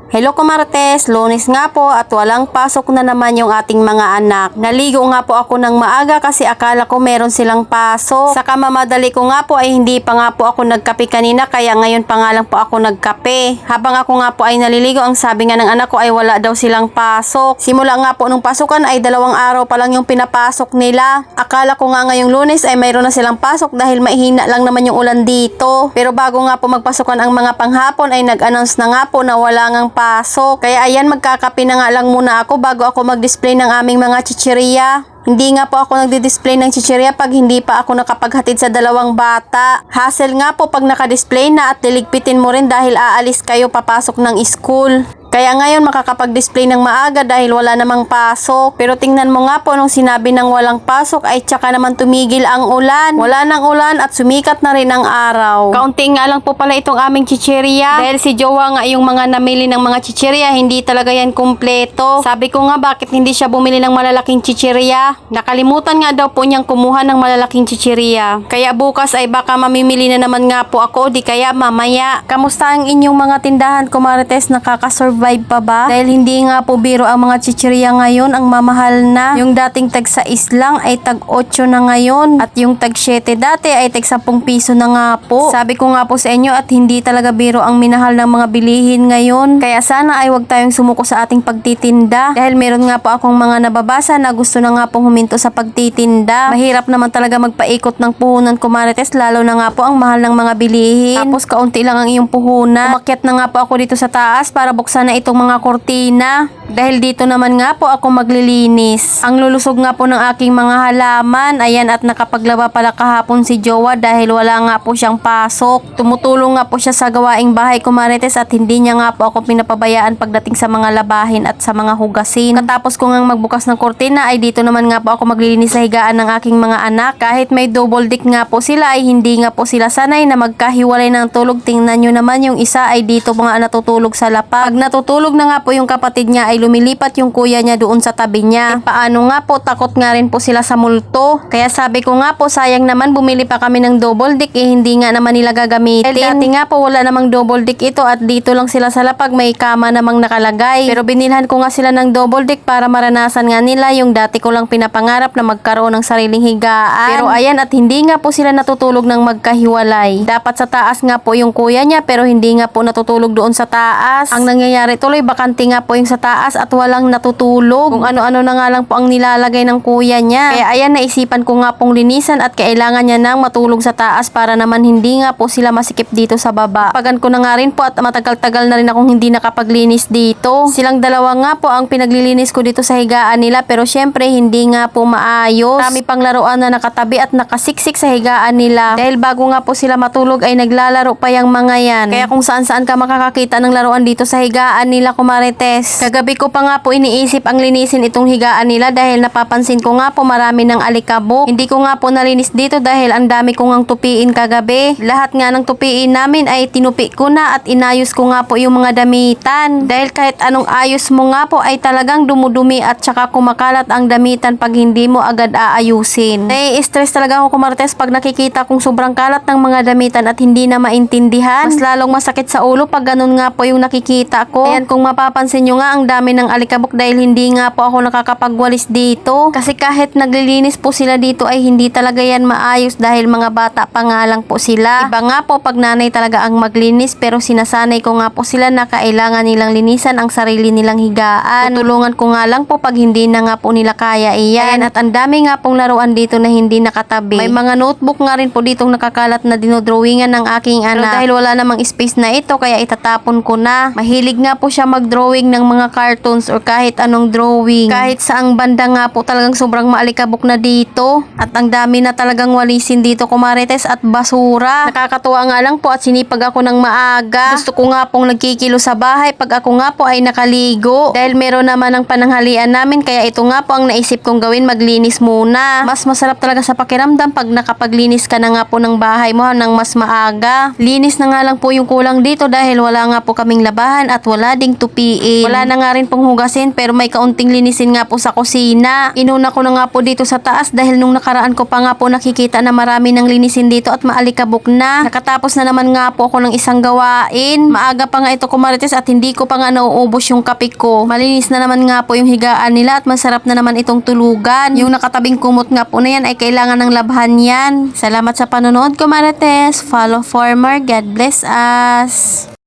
Hello Kumartes, Lunes nga po at walang pasok na naman yung ating mga anak. Naligo nga po ako ng maaga kasi akala ko meron silang pasok. Saka mamadali ko nga po ay hindi pa nga po ako nagkape kanina kaya ngayon pa nga lang po ako nagkape. Habang ako nga po ay naliligo, ang sabi nga ng anak ko ay wala daw silang pasok. Simula nga po nung pasukan ay 2 araw pa lang yung pinapasok nila. Akala ko nga ngayong Lunes ay mayroon na silang pasok dahil mahina lang naman yung ulan dito. Pero bago nga po magpasukan ang mga panghapon ay nag-announce na nga po na wala ngang pasok. Kaya ayan, magkakape na nga lang muna ako bago ako mag-display ng aming mga chichirya. Hindi nga po ako nagdi-display ng chichirya pag hindi pa ako nakapaghatid sa 2 bata. Hassle nga po pag naka-display na at liligpitin mo rin dahil aalis kayo papasok ng school. Kaya ngayon makakapag-display ng maaga dahil wala namang pasok. Pero tingnan mo nga po nung sinabi ng walang pasok ay tsaka naman tumigil ang ulan. Wala nang ulan at sumikat na rin ang araw. Kaunti nga lang po pala itong aming chichirya. Dahil si Jowa nga yung mga namili ng mga chichirya, hindi talaga yan kumpleto. Sabi ko nga bakit hindi siya bumili ng malalaking chichirya. Nakalimutan nga daw po niyang kumuha ng malalaking chichirya. Kaya bukas ay baka mamimili na naman nga po ako, di kaya mamaya. Kamusta ang inyong mga tindahan, Kumarites? Nakakasurvive pa ba? Dahil hindi nga po biro ang mga chichirya ngayon, ang mamahal na. Yung dating tag 6 lang ay tag 8 na ngayon. At yung tag 7 dati ay tag 10 piso na nga po. Sabi ko nga po sa inyo at hindi talaga biro ang minahal ng mga bilihin ngayon. Kaya sana ay wag tayong sumuko sa ating pagtitinda. Dahil meron nga po akong mga nababasa na gusto na nga pong huminto sa pagtitinda. Mahirap naman talaga magpaikot ng puhunan, Kumarites, lalo na nga po ang mahal ng mga bilihin. Tapos kaunti lang ang iyong puhunan. Umakyat na nga po ako dito sa taas para buksan na itong mga kortina. Dahil dito naman nga po ako maglilinis. Ang lulusog nga po ng aking mga halaman. Ayan, at nakapaglaba pala kahapon si Jowa dahil wala nga po siyang pasok. Tumutulong nga po siya sa gawaing bahay, Kumarites, at hindi niya nga po ako pinapabayaan pagdating sa mga labahin at sa mga hugasin. Katapos ko nga magbukas ng kortina ay dito naman nga po ako maglilinis sa higaan ng aking mga anak. Kahit may double deck nga po sila ay hindi nga po sila sanay na magkahiwalay ng tulog. Tingnan nyo naman, yung isa ay dito mga natutulog sa lapag. Pag natutulog na nga po yung kapatid niya ay lumilipat yung kuya niya doon sa tabi niya. Paano nga po, takot nga rin po sila sa multo. Kaya sabi ko nga po, sayang naman bumili pa kami ng double deck hindi nga naman nila gagamitin. Dati nga po wala namang double deck ito at dito lang sila sa lapag, may kama namang nakalagay. Pero binilhan ko nga sila ng double deck para maranasan nga nila yung dati ko lang pinapangarap na magkaroon ng sariling higaan. Pero ayan, at hindi nga po sila natutulog ng magkahiwalay. Dapat sa taas nga po yung kuya niya pero hindi nga po natutulog doon sa taas. Ang nangyayari tuloy, bakante nga po yung sa taas at walang natutulog. Kung ano-ano na nga lang po ang nilalagay ng kuya niya. Kaya ayan, naisipan ko nga pong linisan at kailangan niya nang matulog sa taas para naman hindi nga po sila masikip dito sa baba. Pagan ko na nga rin po at matagal-tagal na rin akong hindi nakapaglinis dito. Silang dalawa nga po ang pinaglilinis ko dito sa higaan nila pero syempre hindi nga po maayos. Marami pang laruan na nakatabi at nakasiksik sa higaan nila. Dahil bago nga po sila matulog ay naglalaro pa yung mga yan. Kaya kung saan-saan ka makakakita ng laruan dito sa higaan nila, Kumarites. Kagabi ko pa nga po iniisip ang linisin itong higaan nila dahil napapansin ko nga po marami ng alikabok. Hindi ko nga po nalinis dito dahil ang dami ko ngang tupiin kagabi. Lahat nga ng tupiin namin ay tinupi ko na at inayos ko nga po yung mga damitan. Dahil kahit anong ayos mo nga po ay talagang dumudumi at saka kumakalat ang damitan pag hindi mo agad aayusin. Nai-stress talaga ako, Kumarites, pag nakikita kong sobrang kalat ng mga damitan at hindi na maintindihan. Mas lalong masakit sa ulo pag ganun nga po yung nakikita ko. Ayan, kung mapapansin nyo nga ang dami ng alikabok dahil hindi nga po ako nakakapagwalis dito. Kasi kahit naglilinis po sila dito ay hindi talaga yan maayos dahil mga bata pa nga lang po sila. Iba nga po pag nanay talaga ang maglinis pero sinasanay ko nga po sila na kailangan nilang linisan ang sarili nilang higaan. Tutulungan ko nga lang po pag hindi na nga po nila kaya iyan. At ang dami nga pong laruan dito na hindi nakatabi. May mga notebook nga rin po ditong nakakalat na dinodrawingan ng aking anak. Pero dahil wala namang space na ito kaya itatapon ko na. Mahilig nga po siya mag-drawing ng mga cartoons or kahit anong drawing. Kahit saang banda nga po talagang sobrang maalikabok na dito. At ang dami na talagang walisin dito, Kumarites, at basura. Nakakatuwa nga lang po at sinipag ako ng maaga. Gusto ko nga pong nagkikilo sa bahay pag ako nga po ay nakaligo. Dahil meron naman ang pananghalian namin kaya ito nga po ang naisip kong gawin, maglinis muna. Mas masarap talaga sa pakiramdam pag nakapaglinis ka na nga po ng bahay mo ng mas maaga. Linis na nga lang po yung kulang dito dahil wala nga po kaming labahan at wala ding tupiin. Wala na nga rin rin pong hugasin pero may kaunting linisin nga po sa kusina. Inuna ko na nga po dito sa taas dahil nung nakaraan ko pa nga po nakikita na marami ng linisin dito at maalikabok na. Nakatapos na naman nga po ako ng isang gawain. Maaga pa nga ito kumarites at hindi ko pa nga nauubos yung kape ko. Malinis na naman nga po yung higaan nila at masarap na naman itong tulugan. Yung nakatabing kumot nga po na yan ay kailangan ng labhan yan. Salamat sa panonood ko, Marites. Follow for more. God bless us.